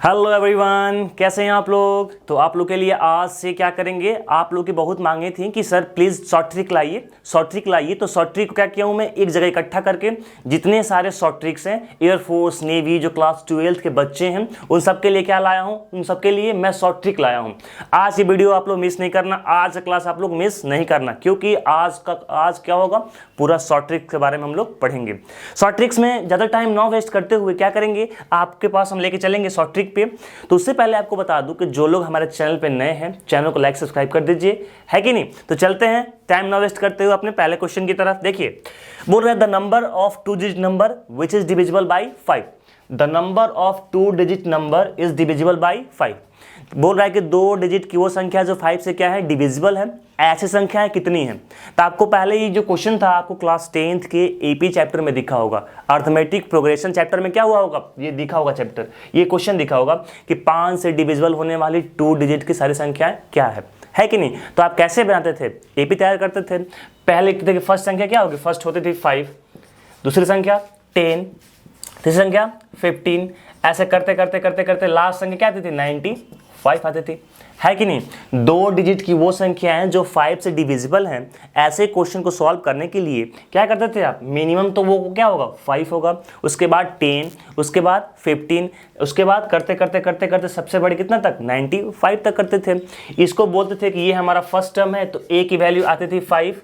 Hello everyone, कैसे हैं आप लोग। तो आप लोग के लिए आज से क्या करेंगे, आप लोग की बहुत मांगे थी कि सर प्लीज़ शॉर्ट ट्रिक लाइए, शॉर्ट ट्रिक लाइए। तो शॉर्ट ट्रिक क्या किया हूँ मैं, एक जगह इकट्ठा करके जितने सारे शॉर्ट ट्रिक्स हैं एयरफोर्स नेवी जो क्लास 12th के बच्चे हैं उन सब के लिए क्या लाया हूँ, उन सब के लिए मैं शॉर्ट ट्रिक लाया हूँ। आज ये वीडियो आप लोग मिस नहीं करना, आज क्लास आप लोग मिस नहीं करना, क्योंकि आज क्या होगा, पूरा शॉर्ट ट्रिक के बारे में हम लोग पढ़ेंगे। शॉर्ट ट्रिक्स में ज़्यादा टाइम ना वेस्ट करते हुए क्या करेंगे, आपके पास हम लेके चलेंगे शॉर्ट ट्रिक पे। तो उससे पहले आपको बता दूं कि जो लोग हमारे चैनल पे नए हैं चैनल को लाइक सब्सक्राइब कर दीजिए, है कि नहीं। तो चलते हैं टाइम ना वेस्ट करते हुए अपने पहले क्वेश्चन की तरफ। देखिए बोल रहे हैं the number of 2 digit number which is divisible by 5। The number of 2 digit number is divisible by 5। बोल रहा है कि 2 डिजिट की वो संख्या जो 5 से क्या है, डिविजिबल है। ऐसी संख्याएं कितनी हैं। तो आपको पहले ये जो क्वेश्चन था आपको क्लास 10th के एपी चैप्टर में दिखा होगा, अर्थमेटिक प्रोग्रेशन चैप्टर में क्या हुआ होगा, ये दिखा होगा चैप्टर, ये क्वेश्चन दिखा होगा कि 5 से डिविजिबल होने वाली 2 डिजिट की सारी संख्याएं क्या है कि नहीं। तो आप कैसे बनाते थे, एपी तैयार करते थे। पहले देखिए फर्स्ट संख्या क्या होगी, फर्स्ट होती थी 5, दूसरी संख्या 10, तीसरी संख्या 15, ऐसे करते करते करते करते लास्ट संख्या क्या आती थी, 95 आती थी, है कि नहीं। 2 डिजिट की वो संख्याएं जो 5 से डिविजिबल हैं, ऐसे क्वेश्चन को सॉल्व करने के लिए क्या करते थे आप, मिनिमम तो वो क्या होगा 5 होगा, उसके बाद 10, उसके बाद 15, उसके बाद करते करते करते करते सबसे बड़ी कितना तक, 95 तक करते थे। इसको बोलते थे कि ये हमारा फर्स्ट टर्म है, तो ए की वैल्यू आती थी 5,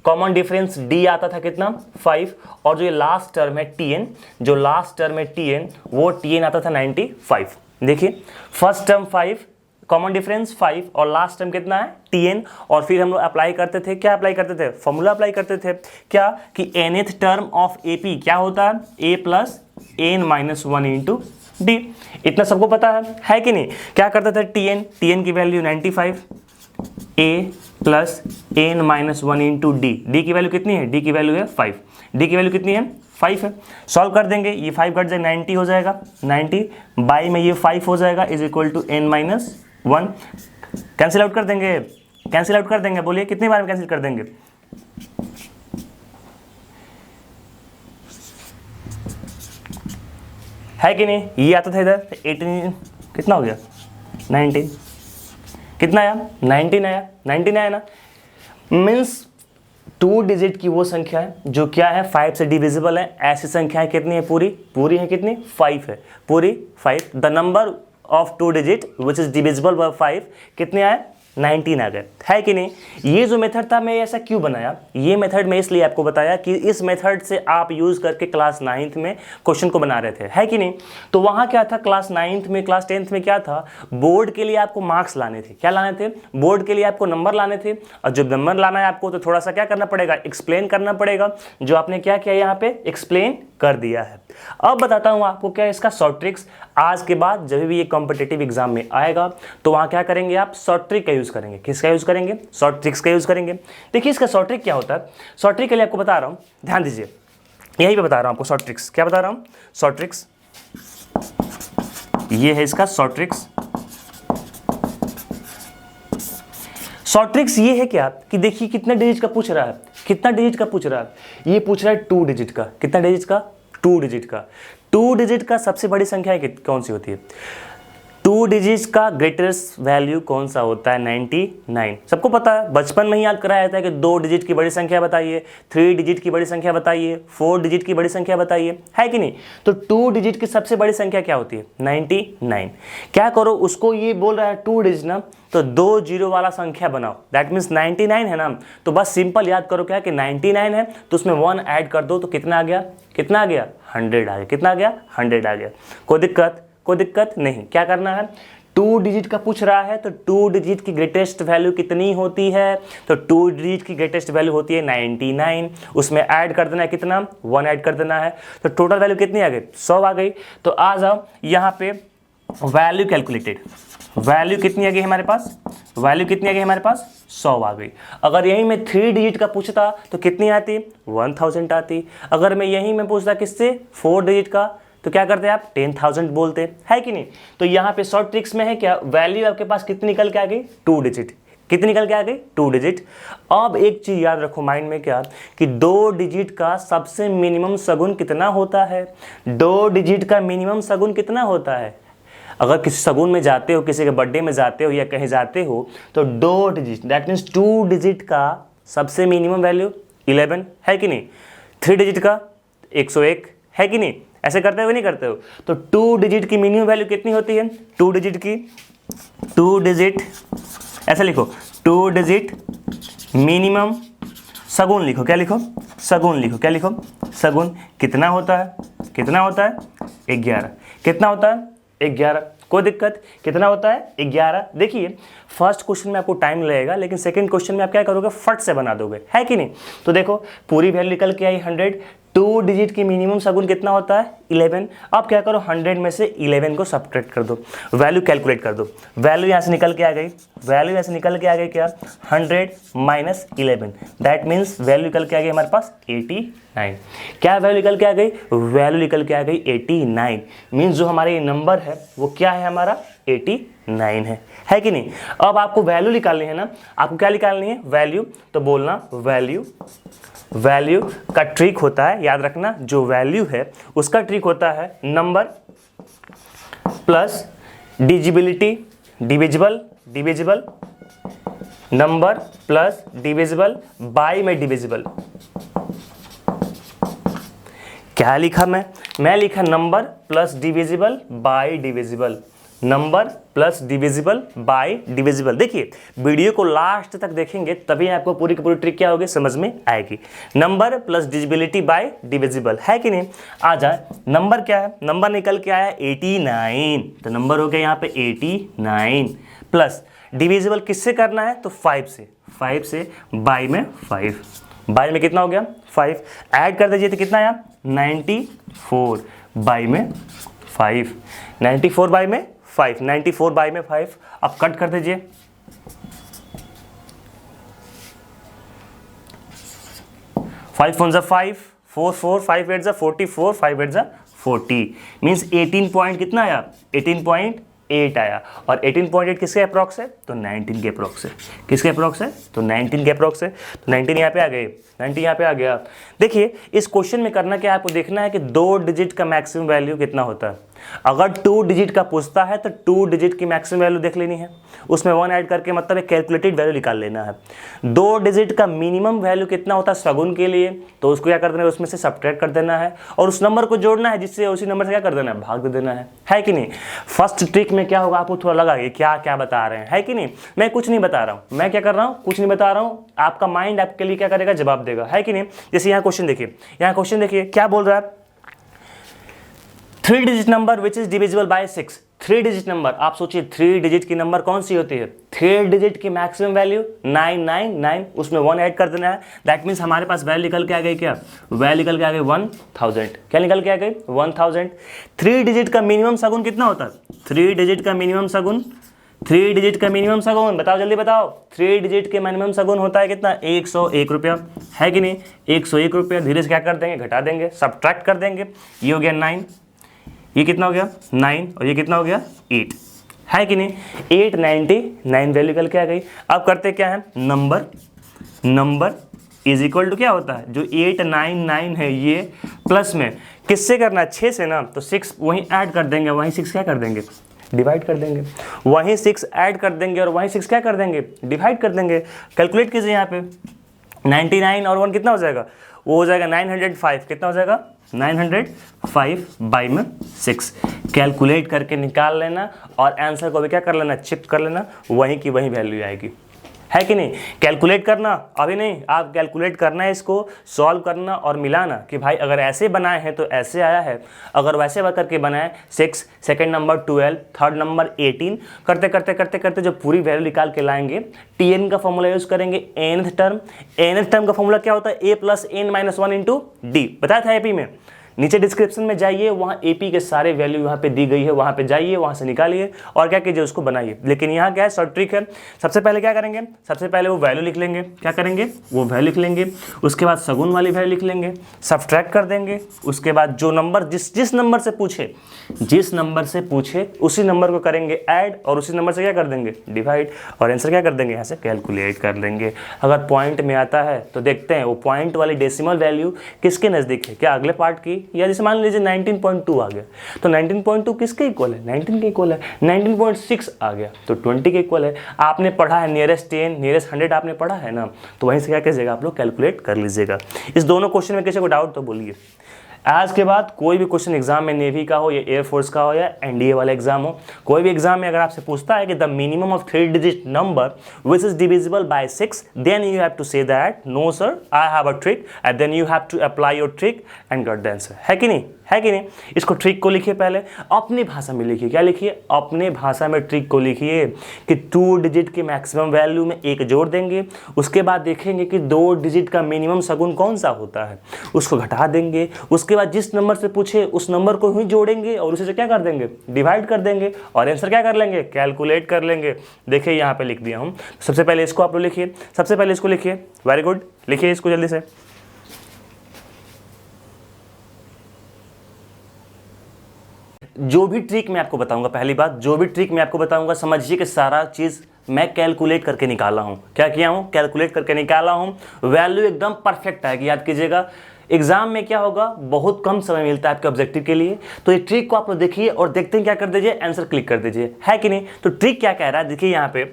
कॉमन डिफरेंस डी आता था कितना 5, और जो ये लास्ट टर्म है टीएन, जो लास्ट टर्म है टीएन, वो टीएन आता था 95। देखिए फर्स्ट टर्म 5, कॉमन डिफरेंस 5 और लास्ट टर्म कितना है टीएन। और फिर हम लोग अप्लाई करते थे, क्या अप्लाई करते थे, फॉर्मूला अप्लाई करते थे, क्या कि nth टर्म ऑफ एपी क्या होता है, a plus n minus 1 into d. इतना सबको पता है कि नहीं। क्या करते थे, टीएन की value 95, a plus n minus 1 into d की वैल्यू कितनी है, डी की वैल्यू है 5, डी की वैल्यू कितनी है 5 है। सॉल्व कर देंगे, ये 5 कट जाए 90 हो जाएगा, 90 बाई में ये 5 हो जाएगा is equal to n minus 1। Cancel out कर देंगे, कैंसिल आउट कर देंगे, बोलिए कितनी बार में कैंसिल कर देंगे, है कि नहीं। ये आता था इधर 18, कितना हो गया 19, कितना आया 19 आया, 19 आया ना। मीन्स 2 डिजिट की वो संख्या है जो क्या है 5 से डिविजिबल है। ऐसी संख्याएं कितनी है, पूरी है कितनी, 5 है, पूरी 5। The number of 2 digit which is divisible bye 5 कितने आए, 19 आ गए, है कि नहीं। ये जो मेथड था मैं ऐसा क्यों बनाया, ये मेथड मैं इसलिए आपको बताया कि इस मेथड से आप यूज करके क्लास 9th में क्वेश्चन को बना रहे थे, है कि नहीं। तो वहाँ क्या था, क्लास 9th में, क्लास 10th में क्या था, बोर्ड के लिए आपको मार्क्स लाने थे, क्या लाने थे, बोर्ड के लिए आपको नंबर लाने थे। और जब नंबर लाना है आपको तो थोड़ा सा क्या करना पड़ेगा, एक्सप्लेन करना पड़ेगा, जो आपने क्या किया यहाँ पे एक्सप्लेन कर दिया है। अब बताता हूँ आपको क्या इसका शॉर्ट ट्रिक्स। आज के बाद जब भी ये कॉम्पिटिटिव एग्जाम में आएगा तो वहाँ क्या करेंगे आप, शॉर्ट ट्रिक का यूज़ करेंगे। किसका यूज़ करेंगे, शॉर्ट ट्रिक्स का यूज़ करेंगे। देखिए इसका शॉर्ट ट्रिक क्या होता है, शॉर्ट ट्रिक के लिए आपको बता रहा हूँ, ध्यान दीजिए, यहीं पे बता रहा हूँ आपको शॉर्ट ट्रिक्स। क्या बता रहा हूँ, शॉर्ट ट्रिक्स, ये है इसका शॉर्ट ट्रिक्स। शॉर्ट ट्रिक्स ये है क्या कि देखिए कितने डिजिट का पूछ रहा है, कितना डिजिट का पूछ रहा है, ये पूछ रहा है 2 डिजिट का। कितना डिजिट का, 2 डिजिट का। 2 डिजिट का सबसे बड़ी संख्या कौन सी होती है, 2 डिजिट का ग्रेटेस्ट वैल्यू कौन सा होता है, 99। सबको पता है, बचपन में ही याद कराया जाता है कि 2 डिजिट की बड़ी संख्या बताइए, 3 डिजिट की बड़ी संख्या बताइए, 4 डिजिट की बड़ी संख्या बताइए, है कि नहीं। तो 2 डिजिट की सबसे बड़ी संख्या क्या होती है, 99। क्या करो, उसको ये बोल रहा है 2 डिजिट ना, तो 2 जीरो वाला संख्या बनाओ, दैट मीन्स 99 है ना। तो बस सिंपल याद करो क्या कि 99 है तो उसमें 1 ऐड कर दो तो कितना आ गया, कितना आ गया 100 आ गया, कितना आ गया 100 आ गया। कोई दिक्कत नहीं। क्या करना है, 2 डिजिट का पूछ रहा है तो 2 डिजिट की ग्रेटेस्ट वैल्यू कितनी होती है, तो 2 डिजिट की ग्रेटेस्ट वैल्यू होती है 99, उसमें ऐड कर देना है कितना, 1 ऐड कर देना है, तो टोटल वैल्यू कितनी आ गई, 100 आ गई। तो आ जाओ यहाँ पे वैल्यू कैलकुलेटेड, वैल्यू कितनी आ गई हमारे पास, वैल्यू कितनी आ गई हमारे पास, 100 आ गई। अगर यहीं में 3 डिजिट का पूछता तो कितनी आती, 1000 आती। अगर मैं यहीं में पूछता किससे, 4 डिजिट का, तो क्या करते आप 10,000 बोलते, है कि नहीं। तो यहाँ पे शॉर्ट ट्रिक्स में है क्या, वैल्यू आपके पास कितनी निकल के आ गई, 2 डिजिट, कितनी निकल के आ गई, 2 डिजिट। अब एक चीज याद रखो माइंड में क्या, कि 2 डिजिट का सबसे मिनिमम सगुण कितना होता है, 2 डिजिट का मिनिमम सगुण कितना होता है, अगर किसी शगुन में जाते हो, किसी के बर्थडे में जाते हो या कहीं जाते हो, तो 2 डिजिट दैट मीन्स 2 डिजिट का सबसे मिनिमम वैल्यू 11 है कि नहीं, 3 डिजिट का 101 है कि नहीं, ऐसे करते हो नहीं करते हो। तो 2 डिजिट की मिनिमम वैल्यू कितनी होती है, 2 डिजिट की, 2 डिजिट ऐसे लिखो, 2 डिजिट मिनिमम सगुन लिखो, क्या लिखो, सगुन लिखो, क्या लिखो, सगुन कितना होता है, कितना होता है 11, कितना होता है 11, कोई दिक्कत, कितना होता है 11। देखिए फर्स्ट क्वेश्चन में आपको टाइम लगेगा, लेकिन सेकंड क्वेश्चन में आप क्या करोगे, फट से बना दोगे, है कि नहीं। तो देखो पूरी वैल्यू निकल के आई 100, 2 डिजिट की मिनिमम सगुन कितना होता है 11। अब क्या करो, 100 में से 11 को सब्ट्रैक्ट कर दो, वैल्यू कैलकुलेट कर दो, वैल्यू यहाँ से निकल के आ गई, वैल्यू यहाँ से निकल के आ गई क्या, 100 माइनस 11, दैट मीन्स वैल्यू निकल के आ गई हमारे पास 89। क्या वैल्यू निकल के आ गई, वैल्यू निकल के आ गई 89, मीन्स जो हमारे ये नंबर है वो क्या है, हमारा 89 है कि नहीं। अब आपको वैल्यू निकालनी है ना, आपको क्या निकालनी है, वैल्यू, तो बोलना वैल्यू, वैल्यू का ट्रिक होता है, याद रखना, जो वैल्यू है उसका ट्रिक होता है number plus divisibility, divisible, divisible, number plus divisible by में डिविजिबल। क्या लिखा मैं लिखा number plus divisible by divisible, number plus divisible by divisible. देखिए वीडियो को लास्ट तक देखेंगे तभी आपको पूरी की पूरी ट्रिक क्या होगी, समझ में आएगी। Number plus divisibility bye divisible, है कि नहीं। आ जाए, नंबर क्या है, नंबर निकल के आया 89, तो नंबर हो गया यहाँ पे 89, प्लस डिविजिबल किससे करना है, तो 5 से बाय में 5, बाय में कितना हो गया 5, ऐड कर दीजिए तो कितना आया 94 बाय में 5, 94 बाय में 5, 94 बाय में 5। अब कट कर दीजिए, 5 1 5, 4 4, 5 8 44, 5 8 40, मीन्स 18 पॉइंट कितना आया, 18.8 आया। और 18.8 किसके अप्रॉक्स है, तो 19 के अप्रॉक्स है, किसके अप्रॉक्स है, तो 19 के अप्रॉक्स है। तो 19 यहाँ पे आ गए, 90 यहाँ पे आ गया। देखिए इस क्वेश्चन में करना क्या है, आपको देखना है कि 2 डिजिट का मैक्सिमम वैल्यू कितना होता है। अगर 2 डिजिट का पूछता है तो 2 डिजिट की मैक्सिमम वैल्यू देख लेनी है, उसमें 1 ऐड करके मतलब एक कैलकुलेटेड वैल्यू निकाल लेना है। 2 डिजिट का मिनिमम वैल्यू कितना होता है सगुन के लिए, तो उसको क्या कर देना है, उसमें से सब्ट्रैक्ट कर देना है और उस नंबर को जोड़ना है, जिससे उसी नंबर से क्या कर देना है, भाग दे देना है कि नहीं। फर्स्ट ट्रिक में क्या होगा, आपको थोड़ा लगा कि क्या क्या बता रहे हैं, है कि नहीं। मैं कुछ नहीं बता रहा हूँ, मैं क्या कर रहा हूँ, कुछ नहीं बता रहा हूँ, आपका माइंड आपके लिए क्या करेगा, जवाब देगा, है कि नहीं। जैसे यहाँ क्वेश्चन देखिए, यहाँ क्वेश्चन देखिए क्या बोल रहा है, 3 digit number which is divisible by 6। 3 digit number, आप सोचिए 3 डिजिट की नंबर कौन सी होती है, 3 डिजिट की मैक्सिमम वैल्यू 999, उसमें 1 ऐड कर देना है, दैट मीन्स हमारे पास वैल्यू निकल के आ गई क्या, वैल्यू निकल के आ गई 1000। क्या निकल के आ गई 1000। 3 डिजिट का मिनिमम सगुन कितना होता है, 3 डिजिट का मिनिमम सगुन, 3 डिजिट का मिनिमम सगुन बताओ, जल्दी बताओ। 3 डिजिट के मिनिमम सगुन होता है कितना, 101 रुपया, है कि नहीं, 101 रुपया। धीरे से क्या कर देंगे, घटा देंगे, सब्ट्रैक्ट कर देंगे, ये हो गया 9, ये कितना हो गया 9 और ये कितना हो गया 8, है कि नहीं। 899 वैल्यू निकल के आ गई। अब करते क्या है, नंबर इज इक्वल टू क्या होता है, जो 899 है ये प्लस में किससे करना है, 6 से ना, तो 6 वहीं ऐड कर देंगे, वहीं 6 क्या कर देंगे, डिवाइड कर देंगे, वहीं 6 ऐड कर देंगे और वहीं 6 क्या कर देंगे, डिवाइड कर देंगे। कैलकुलेट कीजिए यहाँ पे, 99 और 1 कितना हो जाएगा, वो हो जाएगा 905, कितना हो जाएगा 905 बाई में 6। कैलकुलेट करके निकाल लेना और आंसर को भी क्या कर लेना, चिप कर लेना, वहीं की वहीं वैल्यू आएगी, है कि नहीं। कैलकुलेट करना अभी नहीं, आप कैलकुलेट करना है, इसको सॉल्व करना और मिलाना कि भाई अगर ऐसे बनाए हैं तो ऐसे आया है, अगर वैसे करके बनाए 6, सेकंड नंबर 12, थर्ड नंबर 18, करते करते करते करते जब पूरी वैल्यू निकाल के लाएंगे, टीएन का फॉर्मूला यूज करेंगे, nth टर्म का फॉर्मूला क्या होता है, a + n - 1 × d, बताया था एपी में। नीचे डिस्क्रिप्शन में जाइए, वहाँ एपी के सारे वैल्यू यहाँ पे दी गई है, वहाँ पे जाइए, वहाँ से निकालिए और क्या कीजिए, उसको बनाइए। लेकिन यहाँ क्या है, शॉर्ट ट्रिक है। सबसे पहले क्या करेंगे, सबसे पहले वो वैल्यू लिख लेंगे, क्या करेंगे, वो वैल्यू लिख लेंगे, उसके बाद सगुन वाली वैल्यू लिख लेंगे, सब्ट्रैक्ट कर देंगे, उसके बाद जो नंबर जिस नंबर से पूछे उसी नंबर को करेंगे ऐड और उसी नंबर से क्या कर देंगे, डिवाइड, और आंसर क्या कर देंगे, यहाँ से कैलकुलेट कर लेंगे। अगर पॉइंट में आता है तो देखते हैं वो पॉइंट वाली डेसिमल वैल्यू किसके नज़दीक है, क्या अगले पार्ट की ठीक, या जैसे मान लीजिए 19.2 आ गया, तो 19.2 किसके इक्वल है, 19 के इक्वल है। 19.6 आ गया तो 20 के इक्वल है। आपने पढ़ा है नियरेस्ट 10 नियरेस्ट 100 आपने पढ़ा है ना, तो वहीं से क्या कीजिएगा आप लोग कैलकुलेट कर लीजिएगा। इस दोनों क्वेश्चन में किसी को डाउट तो बोलिए। आज के बाद कोई भी क्वेश्चन एग्जाम में नेवी का हो या एयरफोर्स का हो या एनडीए वाला एग्जाम हो, कोई भी एग्जाम में अगर आपसे पूछता है कि the minimum of 3 digit number which is divisible by 6, then you have to say that no sir I have a trick, and then you have to apply your trick and get the answer. है कि नहीं, है कि नहीं। इसको trick को लिखिए, पहले अपनी भाषा में लिखिए। क्या लिखिए, अपने भाषा में ट्रिक को लिखिए कि 2 डिजिट के मैक्सिमम वैल्यू में 1 जोड़ देंगे, उसके बाद देखेंगे कि 2 डिजिट का मिनिमम सगुन कौन सा होता है, उसको घटा देंगे, उसके बाद जिस नंबर से पूछे उस नंबर को ही जोड़ेंगे और उसे से क्या कर देंगे, डिवाइड कर देंगे और आंसर क्या कर लेंगे, कैलकुलेट कर लेंगे। देखिए यहाँ पे लिख दिया हूँ। सबसे पहले इसको आप लोग लिखिए, सबसे पहले इसको लिखिए, वेरी गुड, लिखिए इसको जल्दी से। जो भी ट्रिक मैं आपको बताऊंगा, पहली बात जो भी ट्रिक मैं आपको बताऊंगा समझिए कि सारा चीज़ मैं कैलकुलेट करके निकाला हूं। क्या किया हूं, कैलकुलेट करके निकाला हूं। वैल्यू एकदम परफेक्ट आएगी। याद कीजिएगा एग्जाम में क्या होगा, बहुत कम समय मिलता है आपके ऑब्जेक्टिव के लिए, तो ये ट्रिक को आप लोग देखिए और देखते हैं क्या कर दीजिए, आंसर क्लिक कर दीजिए। है कि नहीं। तो ट्रिक क्या कह रहा है, देखिए यहाँ पे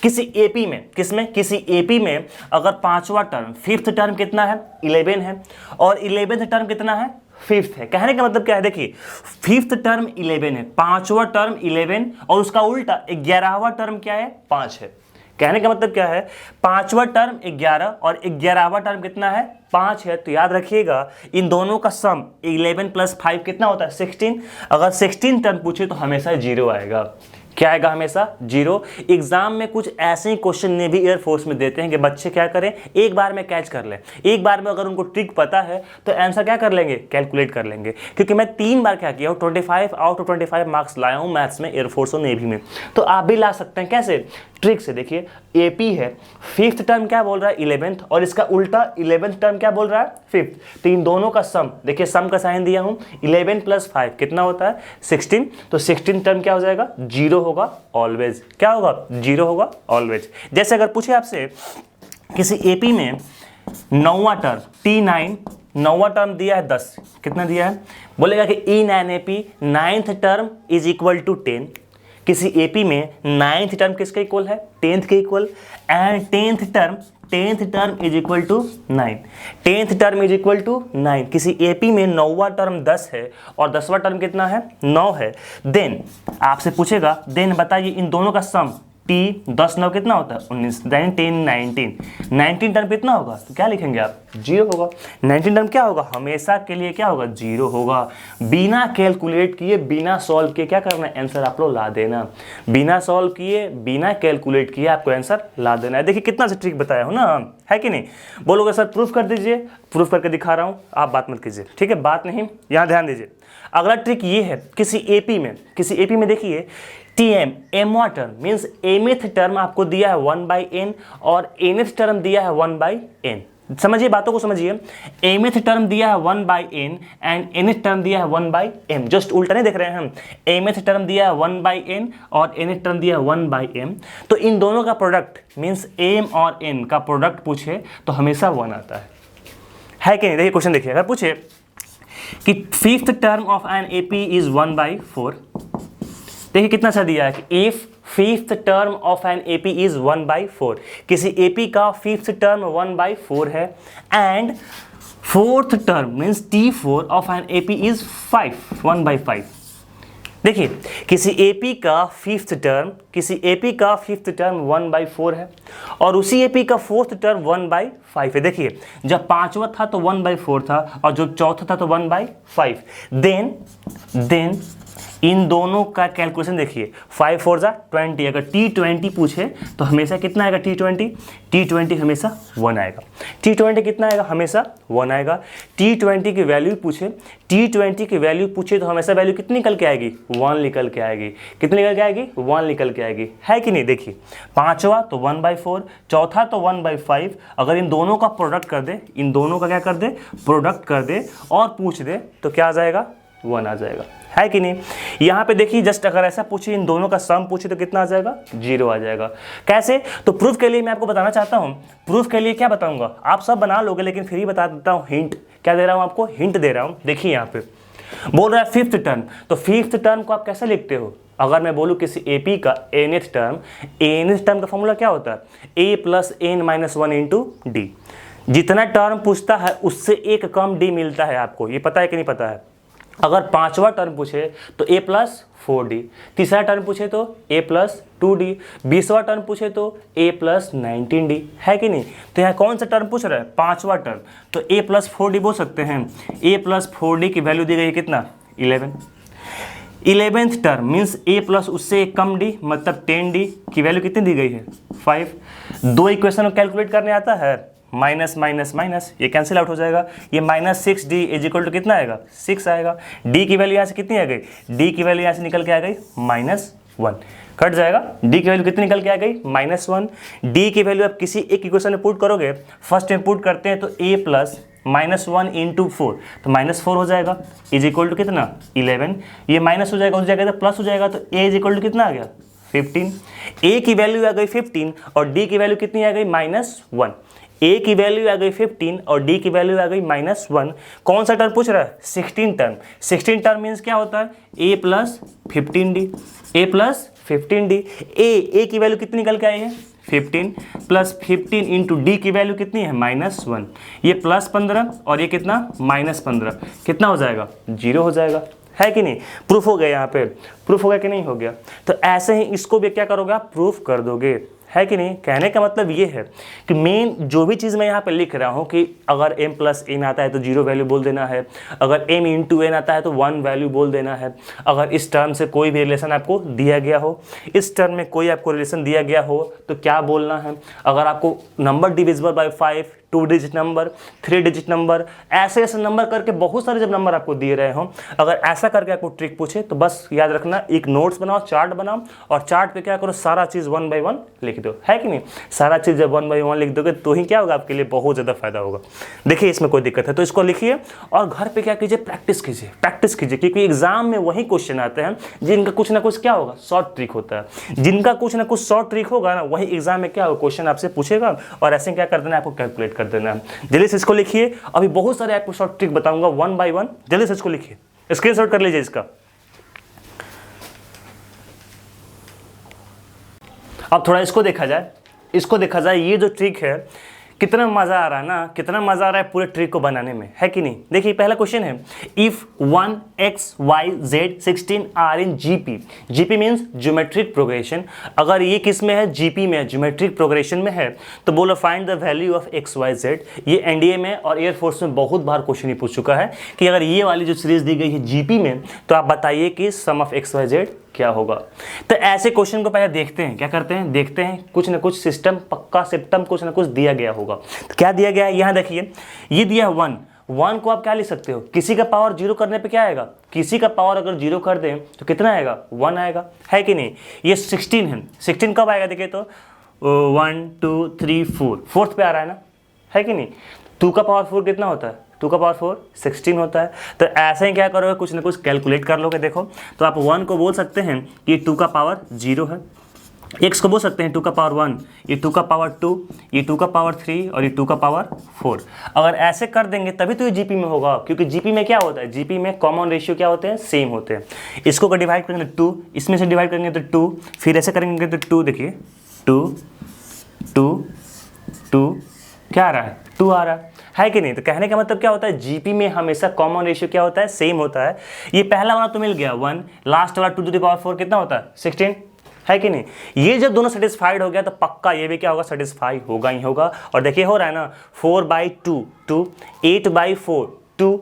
किसी एपी में, किसमें, किसी एपी में अगर पांचवा टर्म, फिफ्थ टर्म कितना है, 11 है, और 11th टर्म कितना है, 5th है। कहने का मतलब क्या है, देखिए 5th टर्म 11 है, पांचवा टर्म 11 और उसका उल्टा 11वां टर्म क्या है, 5 है। कहने का मतलब क्या है, पांचवा टर्म 11 और 11वां टर्म कितना है, 5 है। तो याद रखिएगा इन दोनों का सम 11 + 5 कितना होता है, 16। अगर 16 टर्म पूछे तो हमेशा 0 आएगा। क्या आएगा, हमेशा 0। एग्जाम में कुछ ऐसे ही क्वेश्चन नेवी एयरफोर्स में देते हैं कि बच्चे क्या करें, एक बार में कैच कर लें, एक बार में अगर उनको ट्रिक पता है तो आंसर क्या कर लेंगे, कैलकुलेट कर लेंगे। क्योंकि मैं 3 बार क्या किया हूँ, 25 आउट ऑफ 25 मार्क्स लाया हूँ मैथ्स में, एयरफोर्स और नेवी में। तो आप भी ला सकते हैं, कैसे, ट्रिक से। देखिए एपी है, 5th टर्म क्या बोल रहा है, 11th, और इसका उल्टा 11th टर्म क्या बोल रहा है, 5th। तो इन दोनों का सम, देखिए सम का साइन दिया हूं, 11 + 5 कितना होता है, 16। तो 16 टर्म क्या हो जाएगा, 0 होगा ऑलवेज। क्या होगा, 0 होगा ऑलवेज। जैसे अगर पूछे आपसे किसी एपी में 9वां टर्म T9, 9वां टर्म दिया है 10, कितना दिया है, बोलेगा कि E9AP 9th term is equal to 10। किसी एपी में 9th टर्म किसके इक्वल है, 10th के equal, and 10th term is equal to 9। 10th term is equal to 9। किसी एपी में 9वां टर्म 10 है और 10वां टर्म कितना है, 9 है। देन आपसे पूछेगा, देन बताइए इन दोनों का सम, T 10 9 कितना होता है, 19, देन 10 19 टर्म कितना होगा, तो क्या लिखेंगे आप, 0 होगा। 19 टर्म क्या होगा, हमेशा के लिए क्या होगा, 0 होगा। बिना कैलकुलेट किए, बिना सॉल्व किए क्या करना है, आंसर आप लोग ला देना। बिना सॉल्व किए, बिना कैलकुलेट किए आपको आंसर ला देना है। देखिए कितना से ट्रिक बताया हूँ ना, है कि नहीं। बोलोगे सर प्रूफ कर दीजिए, प्रूफ करके दिखा रहा हूँ, आप बात मत कीजिए, ठीक है, बात नहीं, यहाँ ध्यान दीजिए। अगला ट्रिक ये है, किसी एपी में देखिए TM, mवां टर्म मीन्स mth टर्म आपको दिया है 1/n और nth टर्म दिया है 1/n। समझिए, बातों को समझिए। mth टर्म दिया है 1/n एंड nth टर्म दिया है 1/m। जस्ट उल्टा नहीं देख रहे हैं हम, mth टर्म दिया है 1/n और nth टर्म दिया है 1/m। तो इन दोनों का प्रोडक्ट मीन्स m और n का प्रोडक्ट पूछे तो हमेशा 1 आता है कि नहीं। देखिए क्वेश्चन देखिए, अगर पूछे कि 5th term of an AP is 1/4, देखिए कितना सा दिया है कि if 5th term of an AP is 1/4, किसी AP का 5th टर्म 1/4 है and 4th term means T4 of an AP is 1/5। देखिए किसी AP का 5th टर्म 1/4 है और उसी AP का 4th टर्म 1/5 है। देखिए जब पांचवा था तो 1/4 था और जब चौथा था तो 1/5। देन इन दोनों का कैलकुलेशन देखिए, 5 4 जा 20। अगर T20 पूछे तो हमेशा कितना आएगा, T20 हमेशा 1 आएगा। T20 कितना आएगा, हमेशा 1 आएगा। T20 की वैल्यू पूछे तो हमेशा वैल्यू कितनी निकल के आएगी, 1 निकल के आएगी। कितनी निकल के आएगी, 1 निकल के आएगी, है कि नहीं। देखिए पांचवा तो 1/4, चौथा तो 1/5। अगर इन दोनों का प्रोडक्ट कर दे, इन दोनों का क्या कर दे, प्रोडक्ट कर दे और पूछ दे तो क्या आ जाएगा, 1 आ जाएगा, है कि नहीं। यहाँ पे देखिए जस्ट अगर ऐसा पूछे इन दोनों का सम पूछे तो कितना आ जाएगा, 0 आ जाएगा। कैसे, तो प्रूफ के लिए मैं आपको बताना चाहता हूँ। प्रूफ के लिए क्या बताऊँगा, आप सब बना लोगे लेकिन फिर ही बता देता हूँ, हिंट क्या दे रहा हूँ आपको, हिंट दे रहा हूँ। देखिए यहाँ पे बोल रहा है फिफ्थ टर्म, तो फिफ्थ टर्म को आप कैसे लिखते हो, अगर मैं बोलूँ किसी एपी का nth टर्म का फॉर्मूला क्या होता है, a plus n minus 1 into D. जितना टर्म पूछता है उससे एक कम डी मिलता है आपको, ये पता है कि नहीं पता है। अगर 5वां टर्म पूछे तो a प्लस 4d, तीसरा टर्म पूछे तो a प्लस 2d, 20वां टर्म पूछे तो a प्लस 19d, है कि नहीं। तो यहाँ कौन सा टर्म पूछ रहा है, 5वां टर्म, तो a प्लस 4d बोल सकते हैं। a प्लस 4d की वैल्यू दी गई है कितना, 11। 11th term means a plus उससे एक कम d, मतलब 10d की वैल्यू कितनी दी गई है, 5। दो इक्वेशन को कैलकुलेट करने आता है, माइनस माइनस माइनस, ये कैंसिल आउट हो जाएगा, ये -6d इज इक्वल टू कितना आएगा, 6 आएगा। d की वैल्यू यहाँ से कितनी आ गई, d की वैल्यू यहाँ से निकल के आ गई -1, कट जाएगा। d की वैल्यू कितनी निकल के आ गई, -1। d की वैल्यू आप किसी एक इक्वेशन में पुट करोगे, फर्स्ट में पुट करते हैं तो a प्लस -1 इंटू 4, तो -4 हो जाएगा, इज इक्वल टू कितना, 11। ये माइनस हो जाएगा तो प्लस हो जाएगा, तो a इज इक्वल टू कितना आ गया, 15। a की वैल्यू आ गई 15 और d की वैल्यू कितनी आ गई, -1। a की वैल्यू आ गई 15 और d की वैल्यू आ गई -1। कौन सा टर्म पूछ रहा है, 16 टर्म। 16 टर्म मीन्स क्या होता है, a plus 15d, a plus 15d। a की वैल्यू कितनी निकल के आई है, 15 प्लस 15 इंटू डी की वैल्यू कितनी है, -1। ये प्लस 15 और ये कितना, -15, कितना हो जाएगा, 0 हो जाएगा, है कि नहीं। प्रूफ हो गया, यहाँ पे प्रूफ हो गया कि नहीं हो गया। तो ऐसे ही इसको भी क्या करोगे आप, प्रूफ कर दोगे, है कि नहीं। कहने का मतलब ये है कि मेन जो भी चीज़ मैं यहाँ पे लिख रहा हूँ कि अगर m प्लस n आता है तो 0 वैल्यू बोल देना है, अगर m इंटू n आता है तो 1 वैल्यू बोल देना है, अगर इस टर्म से कोई भी रिलेशन आपको दिया गया हो, इस टर्म में कोई आपको रिलेशन दिया गया हो तो क्या बोलना है, अगर आपको number divisible by 5, 2 digit number, 3 digit number, ऐसे ऐसे नंबर करके बहुत सारे जब नंबर आपको दिए रहे हों, अगर ऐसा करके आपको ट्रिक पूछे तो बस याद रखना, एक नोट्स बनाओ, चार्ट बनाओ और चार्ट पे क्या करो, सारा चीज़ 1 बाय 1 लिख दो, है कि नहीं। सारा चीज़ जब 1 बाय 1 लिख दोगे तो ही क्या होगा, आपके लिए बहुत ज़्यादा फायदा होगा। देखिए इसमें कोई दिक्कत है तो इसको लिखिए और घर पे क्या कीजिए, प्रैक्टिस कीजिए, क्योंकि एग्जाम में वही क्वेश्चन आते हैं जिनका कुछ ना कुछ क्या होगा, शॉर्ट ट्रिक होता है। जिनका कुछ ना कुछ शॉर्ट ट्रिक होगा ना, वही एग्जाम में क्या होगा, क्वेश्चन आपसे पूछेगा और ऐसे क्या कर देना है, आपको कैलकुलेट कर देना है। जल्दी से इसको लिखिए, अभी बहुत सारे आपको शॉर्ट ट्रिक बताऊंगा 1 बाय 1, जल्दी से इसको लिखिए, स्क्रीनशॉट कर लीजिए इसका। अब थोड़ा इसको देखा जाए, ये जो ट्रिक है कितना मज़ा आ रहा है ना, कितना मज़ा आ रहा है पूरे ट्रिक को बनाने में, है कि नहीं। देखिए पहला क्वेश्चन है, if 1 x y z 16 are in GP, GP means geometric progression. अगर ये किस में है, जीपी में, ज्योमेट्रिक प्रोग्रेशन में है, तो बोलो find the value of x y z। ये एनडीए में और एयरफोर्स में बहुत बार क्वेश्चन ही पूछ चुका है कि अगर ये वाली जो सीरीज दी गई है जीपी में, तो आप बताइए कि सम ऑफ x y z क्या होगा। तो ऐसे क्वेश्चन को पहले देखते हैं, क्या करते हैं, देखते हैं कुछ ना कुछ सिस्टम, पक्का सिस्टम कुछ ना कुछ दिया गया होगा। तो क्या दिया गया है, यहाँ देखिए ये दिया 1 को आप क्या लिख सकते हो, किसी का पावर 0 करने पे क्या आएगा, किसी का पावर अगर 0 कर दें तो कितना आएगा, 1 आएगा, है कि नहीं। ये 16 है, 16 कब आएगा, देखिए तो 1 2 3 4, फोर्थ पे आ रहा है ना, है कि नहीं। 2 का पावर 4 कितना होता है, 2 का पावर 4 16 होता है। तो ऐसे ही क्या करोगे, कुछ ना कुछ कैलकुलेट कर लोगे। देखो तो आप 1 को बोल सकते हैं कि 2 का पावर 0 है, x को बोल सकते हैं 2 का पावर 1, ये 2 का पावर 2, ये 2 का पावर 3 और ये 2 का पावर 4। अगर ऐसे कर देंगे तभी तो ये जीपी में होगा, क्योंकि जीपी में क्या होता है, जीपी में कॉमन रेशियो क्या होते हैं, सेम होते हैं। इसको अगर डिवाइड करेंगे तो 2, इसमें से डिवाइड करेंगे तो 2, फिर ऐसे करेंगे तो 2, देखिए 2 2 2 क्या आ रहा है, 2 आ रहा है कि नहीं। तो कहने का मतलब क्या होता है, जीपी में हमेशा कॉमन रेशियो क्या होता है, सेम होता है। ये पहला वाला तो मिल गया 1, लास्ट वाला 2 टू द पावर 4 कितना होता है, 16, है कि नहीं। ये जब दोनों सेटिस्फाइड हो गया तो पक्का ये भी क्या होगा, सेटिस्फाई होगा ही होगा। और देखिए हो रहा है ना, 4/2 2, 8/4 2,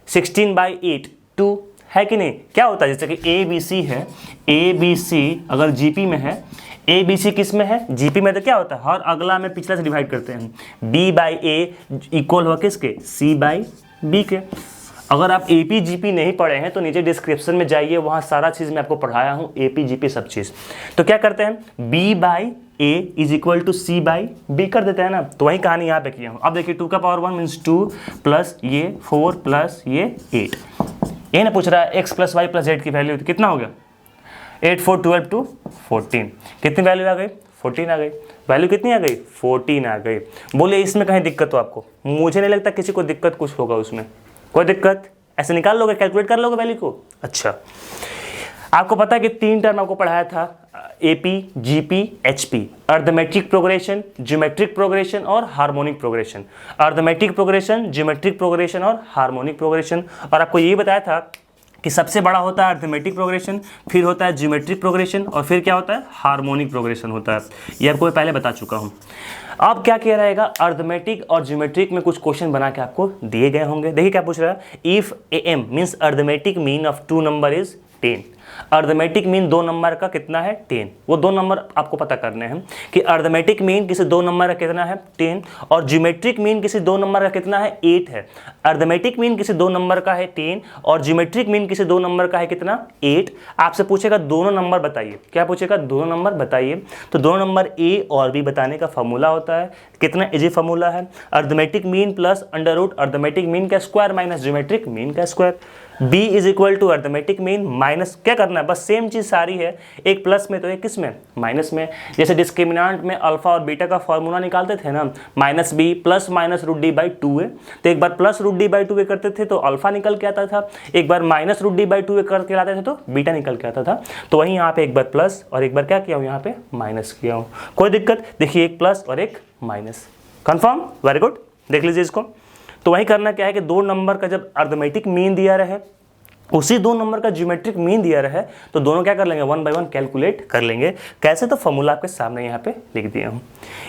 16/8 2, है कि नहीं। क्या होता है, जैसे कि ए बी सी है, ए बी सी अगर जीपी में है, ए बी सी किस में है, जीपी में, तो क्या होता है, हर अगला में पिछला से डिवाइड करते हैं। b/a इक्वल हुआ किसके, c/b के। अगर आप एपी जीपी नहीं पढ़े हैं तो नीचे डिस्क्रिप्शन में जाइए, वहाँ सारा चीज़ मैं आपको पढ़ाया हूँ, एपी जीपी सब चीज़। तो क्या करते हैं, b/a is equal to c/b कर देते हैं ना। तो वही कहानी यहाँ पे किया हूँ। अब देखिए 2 का पावर 1 मीन्स 2 प्लस ये 4 प्लस ये 8, ये ना पूछ रहा है x प्लस वाई प्लस 8 की वैल्यू कितना हो गया, 8 4 12 टू 14, कितनी वैल्यू आ गई, 14 आ गई। वैल्यू कितनी आ गई, 14 आ गई। बोले इसमें कहीं दिक्कत हो आपको, मुझे नहीं लगता किसी को दिक्कत कुछ होगा उसमें, कोई दिक्कत, ऐसे निकाल लोगे, कैलकुलेट कर लोगे वैल्यू को। अच्छा, आपको पता है कि 3 टर्म आपको पढ़ाया था, AP, GP, HP, arithmetic progression, geometric progression और harmonic progression. Arithmetic progression, geometric progression और हार्मोनिक प्रोग्रेशन। और आपको ये बताया था कि सबसे बड़ा होता है अर्थमेटिक प्रोग्रेशन, फिर होता है ज्योमेट्रिक प्रोग्रेशन और फिर क्या होता है, हार्मोनिक प्रोग्रेशन होता है। ये आपको मैं पहले बता चुका हूँ। अब क्या किया रहेगा, अर्थमेटिक और ज्योमेट्रिक में कुछ क्वेश्चन बना के आपको दिए गए होंगे। देखिए क्या पूछ रहा है, if M means arithmetic mean of 2 number is 10। Arithmetic mean 2 number का कितना है, 10। वो 2 नंबर आपको पता करने हैं कि अर्थमेटिक मीन किसी 2 नंबर का कितना है, 10, और ज्योमेट्रिक मीन किसी 2 नंबर का कितना है, 8 है। अर्थमेटिक मीन किसी 2 नंबर का है 10 और ज्योमेट्रिक मीन किसी 2 नंबर का है कितना, 8। आपसे पूछेगा दोनों नंबर बताइए, क्या पूछेगा, दोनों नंबर बताइए। तो दोनों नंबर ए और बी बताने का फॉर्मूला होता है, कितना इजी फॉर्मूला है, arithmetic mean plus under root arithmetic mean का स्क्वायर माइनस ज्योमेट्रिक मीन का square. b is equal to arithmetic mean minus, क्या करना है, बस सेम चीज सारी है, एक प्लस में तो एक किस में, माइनस में। जैसे डिस्क्रिमिनेंट में अल्फा और बीटा का फॉर्मूला निकालते थे ना, minus B plus minus root D by 2a, तो एक बार plus root D by 2a करते थे तो अल्फा निकल के आता था, एक बार minus root D by 2a करके लाते थे तो बीटा निकल के आता था। तो वहीं यहाँ पे एक बार प्लस और एक बार क्या किया हूँ, यहाँ पे माइनस किया हूँ, कोई दिक्कत, देखिए एक प्लस और एक माइनस, कन्फर्म, वेरी गुड, देख लीजिए इसको। तो वही करना क्या है कि 2 नंबर का जब अर्थमेटिक मीन दिया रहे, उसी 2 नंबर का ज्योमेट्रिक मीन दिया रहे, तो दोनों क्या कर लेंगे, 1 बाय 1 कैलकुलेट कर लेंगे। कैसे, तो फॉर्मूला आपके सामने यहाँ पे लिख दिया हूँ।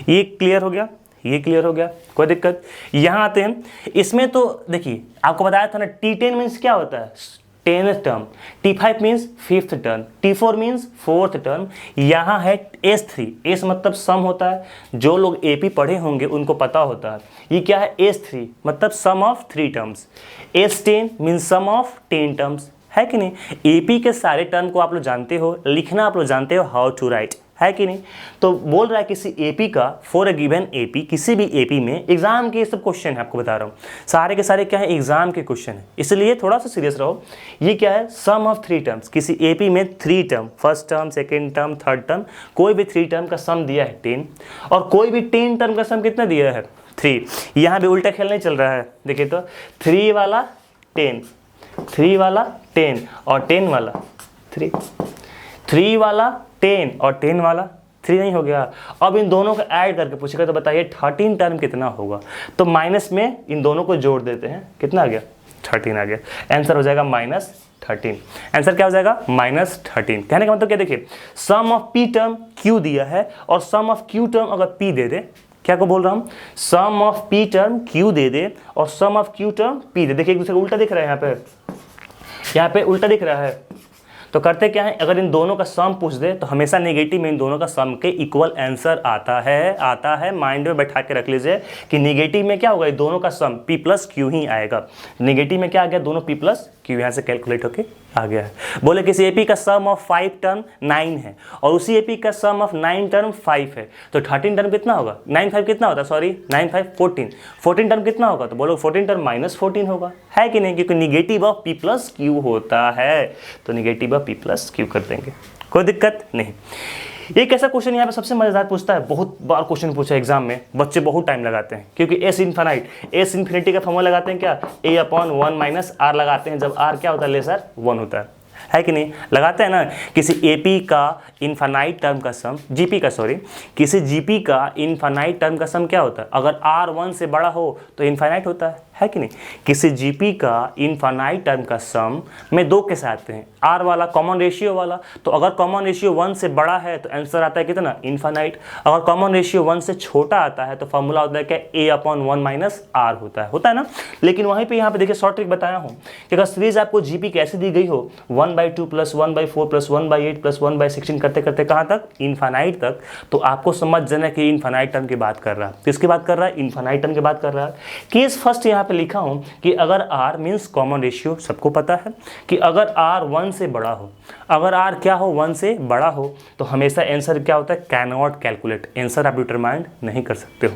ये क्लियर हो गया, ये क्लियर हो गया, कोई दिक्कत। यहाँ आते हैं, इसमें तो देखिए आपको बताया था ना, T10 मीन्स क्या होता है, 10th term, T5 means 5th term, T4 means 4th term. यहाँ है S3, S मतलब सम होता है, जो लोग AP पढ़े होंगे उनको पता होता है। ये क्या है, S3 मतलब sum of 3 terms, S10 means sum of 10 terms, है कि नहीं। AP के सारे टर्म को आप लोग जानते हो, लिखना आप लोग जानते हो, हाउ टू राइट, है कि नहीं। तो बोल रहा है किसी AP का, फॉर अ गिवन AP, किसी भी AP में एग्जाम के ये सब क्वेश्चन है, आपको बता रहा हूँ सारे के सारे क्या है, एग्जाम के क्वेश्चन है, इसलिए थोड़ा सा सीरियस रहो। ये क्या है, सम ऑफ 3 टर्म्स, किसी AP में 3 term, first term, second term, third term, कोई भी 3 टर्म का सम दिया है 10, और कोई भी 10 टर्म का सम कितना दिया है, 3। यहाँ भी उल्टा खेल नहीं चल रहा है, देखिए तो 3 वाला 10, 3 वाला 10 और 10 वाला 3, 3 वाला 10 और 10 वाला 3 नहीं हो गया। अब इन दोनों को ऐड करके पूछेगा तो बताइए 13 टर्म कितना होगा, तो माइनस में इन दोनों को जोड़ देते हैं, कितना आ गया, 13 आ गया। आंसर हो जाएगा -13। आंसर क्या हो जाएगा, -13। कहने का मतलब क्या, देखिए सम ऑफ P टर्म Q दिया है और सम ऑफ Q टर्म अगर P दे दे, क्या को बोल रहा हूँ, सम ऑफ P टर्म Q दे दे और सम ऑफ Q टर्म P दे, देखिए एक दूसरे को उल्टा दिख रहा है, यहाँ पे उल्टा दिख रहा है। तो करते क्या है, अगर इन दोनों का सम पूछ दे तो हमेशा नेगेटिव में इन दोनों का सम के इक्वल आंसर आता है। माइंड में बैठा के रख लीजिए कि नेगेटिव में क्या होगा, दोनों का सम P प्लस Q ही आएगा। नेगेटिव में क्या आ गया, दोनों P प्लस Q यहाँ से कैलकुलेट होके आ गया है। बोले किसी AP का सम ऑफ 5 टर्म 9 है और उसी AP का सम ऑफ 9 टर्म 5 है, तो 13 टर्म कितना होगा, 9 5 कितना होता है, सॉरी 9 5 14, 14 टर्म कितना होगा, तो बोलो 14 टर्म -14 होगा, है कि नहीं, क्योंकि negative of P plus Q होता है, तो negative of P plus Q कर देंगे, कोई दिक्कत नहीं। एक ऐसा क्वेश्चन यहाँ पे सबसे मजेदार पूछता है, बहुत बार क्वेश्चन पूछा एग्जाम में, बच्चे बहुत टाइम लगाते हैं, क्योंकि S इन्फिनिटी का फॉर्मूला लगाते हैं क्या, A/1 - R लगाते हैं, जब R क्या होता है, लेसर 1 होता है कि नहीं, लगाते हैं ना। किसी AP का इनफाइनाइट टर्म का सम, किसी GP का इनफाइनाइट टर्म का सम क्या होता है, अगर R 1 से बड़ा हो तो इनफाइनाइट होता है कि नहीं। किसी GP का इनफाइनाइट टर्म का सम में 2 के साथ हैं, R वाला कॉमन रेशियो वाला, तो अगर कॉमन रेशियो 1 से बड़ा है तो आंसर आता है कितना, इनफाइनाइट। अगर कॉमन रेशियो 1 से छोटा आता है तो फॉर्मूला होता है क्या, A/1 - R होता है ना। लेकिन वहीं पे यहाँ पे देखिए शॉर्ट ट्रिक बताया हूँ कि अगर सीरीज आपको GP कैसे दी गई हो, 1/2 + 1/4 + 1/8 + 1/16 करते करते कहाँ तक, इनफाइनाइट तक, तो आपको समझ जाना कि इनफाइनाइट टर्म की बात कर रहा है। किसकी बात कर रहा है, इनफाइनाइट टर्म की बात कर रहा है। केस फर्स्ट यहाँ पे लिखा हूँ कि अगर R मीन्स कॉमन रेशियो, सबको पता है कि अगर R 1 से बड़ा हो, अगर R क्या हो, 1 से बड़ा हो, तो हमेशा आंसर क्या होता है, कैन नॉट कैलकुलेट, आंसर आप डिटरमाइन नहीं कर सकते हो।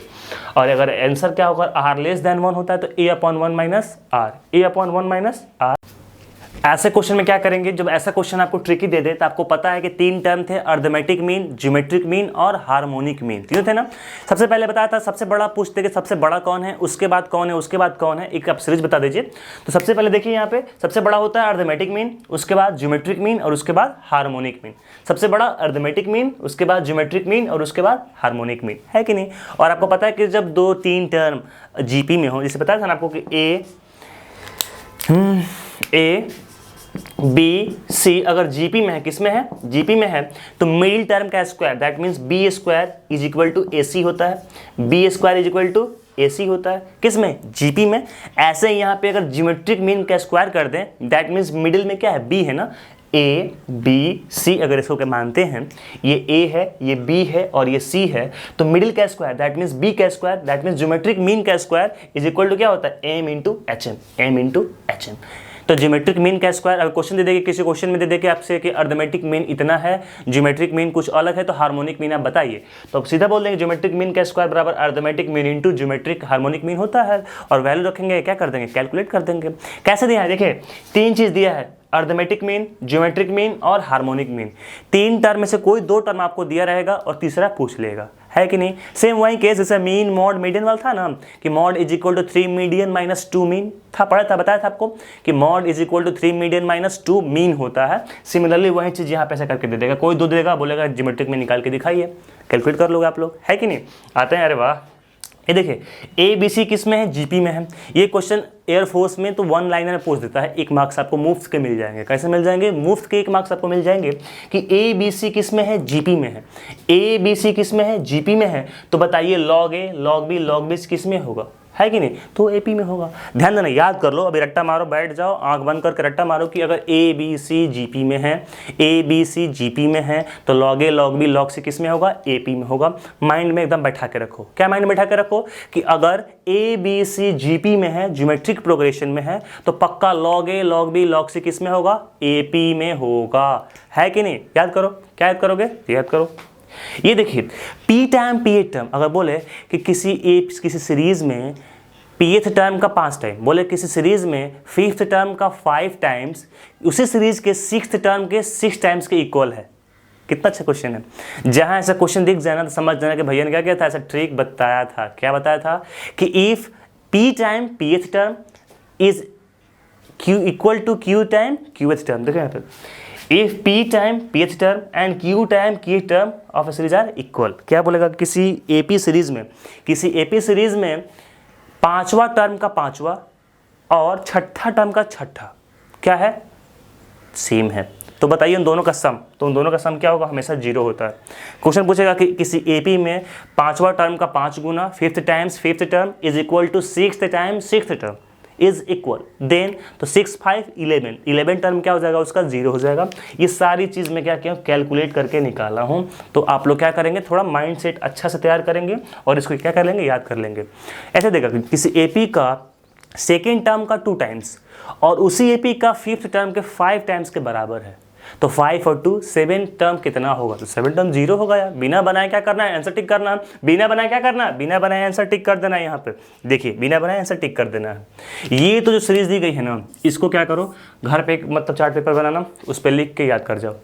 और अगर आंसर क्या होगा, R < 1 होता है तो A/1 - R, A/1 - R। ऐसे क्वेश्चन में क्या करेंगे, जब ऐसा क्वेश्चन आपको ट्रिकी दे दे तो आपको पता है कि 3 टर्म थे, अर्थमेटिक मीन, ज्योमेट्रिक मीन और हार्मोनिक मीन, तीनों थे ना। सबसे पहले बताया था सबसे बड़ा पूछते कि सबसे बड़ा कौन है, उसके बाद कौन है, उसके बाद कौन है, एक आप सीरीज बता दीजिए। तो सबसे पहले देखिए यहाँ पे सबसे बड़ा होता है अर्थमेटिक मीन, उसके बाद ज्योमेट्रिक मीन और उसके बाद हार्मोनिक मीन। सबसे बड़ा अर्थमेटिक मीन, उसके बाद ज्योमेट्रिक मीन और उसके बाद हार्मोनिक मीन, है कि नहीं। और आपको पता है कि जब 2-3 टर्म जीपी में हो, जैसे बताया था ना आपको कि ए बी सी अगर जीपी में है, किस में है, जीपी में है, तो मिडिल टर्म का square that means B square is equal to A C होता है, B square is equal to A C होता है, किस में, जीपी में। ऐसे ही यहाँ पे अगर ज्योमेट्रिक मीन का स्क्वायर कर दें दैट मीन्स मिडिल में क्या है, बी है ना, ए बी सी अगर इसको क्या मानते हैं, ये ए है, ये बी है और ये सी है, तो मिडिल का स्क्वायर दैट मीन्स बी का square that means geometric mean का स्क्वायर इज इक्वल टू क्या होता है, M into H M, M into H M. तो ज्योमेट्रिक मीन का स्क्वायर अगर क्वेश्चन दे देगी, किसी क्वेश्चन में दे देगी आपसे कि अर्थमेटिक मीन इतना है, ज्योमेट्रिक मीन कुछ अलग है, तो हार्मोनिक मीन आप बताइए, तो आप सीधा बोल देंगे ज्योमेट्रिक मीन का स्क्वायर बराबर arithmetic mean into geometric harmonic mean होता है, और वैल्यू रखेंगे, क्या कर देंगे, कैलकुलेट कर देंगे। कैसे दिया है, देखिए 3 चीज दिया है, अर्थमेटिक मीन, ज्योमेट्रिक मीन और हार्मोनिक मीन। 3 टर्म में से कोई 2 टर्म आपको दिया रहेगा और तीसरा पूछ लेगा, है कि नहीं। सेम वही केस जैसे मीन मॉड मीडियन वाला था ना, कि mode is equal to 3 median minus 2 mean था, पढ़ा था, बताया था आपको कि mode is equal to 3 median minus 2 mean होता है। सिमिलरली वही चीज यहाँ पे ऐसा करके दे देगा, कोई 2 देगा, बोलेगा ज्योमेट्रिक में निकाल के दिखाइए, कैलकुलेट कर लोगे आप लोग, है कि नहीं। आते हैं, अरे वाह, ये देखिए ए बी सी किस में है, जीपी में है। ये क्वेश्चन एयरफोर्स में तो 1 लाइनर में पूछ देता है, 1 मार्क्स आपको मुफ्त के मिल जाएंगे। कैसे मिल जाएंगे, मुफ्त के 1 मार्क्स आपको मिल जाएंगे कि ए बी सी किस में है, जीपी में है। ए बी सी किस में है, जीपी में है, तो बताइए लॉग ए लॉग बी किस में होगा, है कि नहीं, तो एपी में होगा। ध्यान देना, याद कर लो, अभी रट्टा मारो, बैठ जाओ, आंख बंद करके रट्टा मारो कि अगर ए बी सी जीपी में है, ए बी सी जीपी में है, तो लॉग ए लॉग बी लॉग सी किस में होगा, एपी में होगा। माइंड में एकदम बैठा के रखो, क्या माइंड में बैठा के रखो कि अगर ए बी सी जीपी में है, ज्योमेट्रिक प्रोग्रेशन में है, तो पक्का लॉग ए लॉग बी लॉग सी किस में होगा, एपी में होगा, है कि नहीं। याद करो, क्या याद करोगे, याद करो। ये देखिए P time P th term, अगर बोले कि किसी सीरीज में पीएथ टर्म का 5 टाइम, बोले किसी सीरीज में 5th टर्म का 5 टाइम्स उसी सीरीज के 6th टर्म के 6 टाइम्स के इक्वल है। कितना अच्छा क्वेश्चन है। जहां ऐसा क्वेश्चन दिख जाए ना तो समझ जाना कि भैया ने क्या किया था, ऐसा ट्रिक बताया था। क्या बताया था कि if P time pth term is Q equal to Q time qth term, देखो यहाँ पे, if p time pth term and q time kth term of a series are equal. क्या बोलेगा, किसी एपी सीरीज में 5वां टर्म का 5वां और 6ठा टर्म का 6ठा क्या है, सेम है, तो बताइए उन दोनों का सम, तो उन दोनों का सम क्या होगा, हमेशा 0 होता है। क्वेश्चन पूछेगा कि किसी एपी में 5वां टर्म का 5 गुना 5th times 5th term is equal to 6th times 6th term is equal, then तो 6 5 11 टर्म क्या हो जाएगा, उसका 0 हो जाएगा। ये सारी चीज मैं क्या किया, कैलकुलेट करके निकाला हूं। तो आप लोग क्या करेंगे, थोड़ा माइंड सेट अच्छा से तैयार करेंगे और इसको क्या कर लेंगे, याद कर लेंगे। ऐसे देखा किसी एपी का 2nd टर्म का 2 टाइम्स और उसी एपी का 5th टर्म के 5 टाइम्स के बराबर है, तो 5 और 2 7 टर्म कितना होगा, तो 7 टर्म 0 होगा यार। बिना बनाए क्या करना है, आंसर टिक करना है। बिना बनाए क्या करना है, बिना बनाए आंसर टिक कर देना है। यहाँ पे देखिए बिना बनाए आंसर टिक कर देना है। ये तो जो सीरीज दी गई है ना, इसको क्या करो, घर पे मतलब चार्ट पेपर बनाना, उस पर लिख के याद कर जाओ।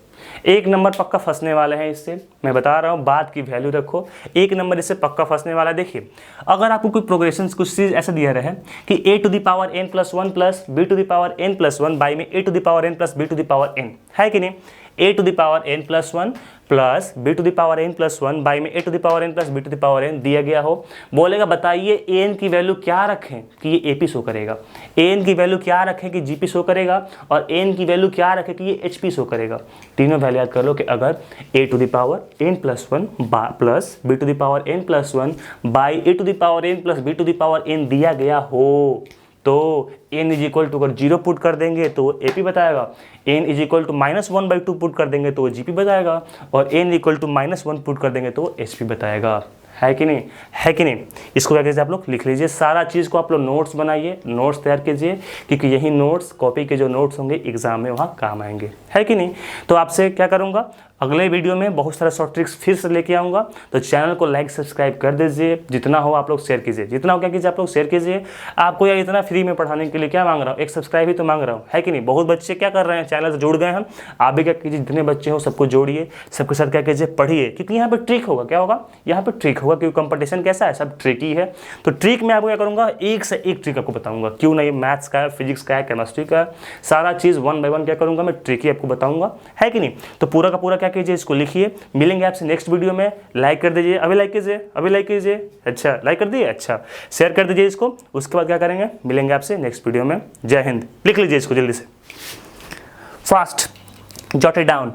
1 नंबर पक्का फंसने वाले हैं इससे, मैं बता रहा हूँ, बात की वैल्यू रखो। 1 नंबर इससे पक्का फंसने वाला है। देखिए अगर आपको कोई प्रोग्रेशन कुछ चीज ऐसा दिया रहे कि a to the power n plus 1 plus b to the power n plus 1 by में a to the power n plus b to the power n, है कि नहीं, a to the power n plus 1 plus b to the power n plus 1 by में a to the power n plus b to the power n दिया गया हो, बोलेगा बताइए an की वैल्यू क्या रखें कि ये AP शो करेगा, an की वैल्यू क्या रखें कि GP शो करेगा, और n की वैल्यू क्या रखें कि ये HP शो करेगा। तीनों वैल्यू याद कर लो कि अगर a to the power n plus 1 plus b to the power n plus 1 by a to the power n plus b to the power n दिया गया हो, तो n इज इक्वल टू अगर 0 पुट कर देंगे तो AP बताएगा, n is equal to -1/2 put कर देंगे तो GP बताएगा, और n इक्वल टू -1 पुट कर देंगे तो HP बताएगा, है कि नहीं, है कि नहीं। इसको क्या कीजिए आप लोग लिख लीजिए, सारा चीज़ को आप लोग नोट्स बनाइए, नोट्स तैयार कीजिए, क्योंकि यही नोट्स कॉपी के जो नोट्स होंगे एग्जाम में वहाँ काम आएंगे, है कि नहीं। तो आपसे क्या करूँगा, अगले वीडियो में बहुत सारा शॉर्ट ट्रिक्स फिर से लेके आऊँगा। तो चैनल को लाइक सब्सक्राइब कर दीजिए, जितना हो आप लोग शेयर कीजिए, जितना हो क्या कीजिए आप लोग शेयर कीजिए। आपको यार इतना फ्री में पढ़ाने के लिए क्या मांग रहा हूँ, एक सब्सक्राइब ही तो मांग रहा हूँ, है कि नहीं। बहुत बच्चे क्या कर रहे हैं, चैनल से जुड़ गए हैं, आप भी क्या कीजिए, जितने बच्चे हो सबको जोड़िए, सबके साथ क्या कीजिए, पढ़िए, क्योंकि यहाँ पर ट्रिक होगा, क्या होगा, यहाँ पर ट्रिक होगा, क्योंकि कंपटीशन कैसा है, सब ट्रिकी है। तो ट्रिक में आपको क्या करूँगा, एक से एक ट्रिक आपको बताऊँगा, क्यों नहीं, मैथ्स का है, फिजिक्स का है, केमिस्ट्री का है, सारा चीज़ 1 बाय 1 क्या करूँगा मैं, ट्रिक ही आपको बताऊँगा, है कि नहीं। तो पूरा का पूरा क्या कीजिए, इसको लिखिए। मिलेंगे आपसे नेक्स्ट वीडियो में। लाइक कर दीजिए, अभी लाइक कीजिए, अभी लाइक कीजिए, अच्छा लाइक कर दिए, अच्छा शेयर कर दीजिए इसको। उसके बाद क्या करेंगे, मिलेंगे आपसे नेक्स्ट वीडियो में। जय हिंद। लिख लीजिए इसको जल्दी से, फास्ट, जॉट इट डाउन।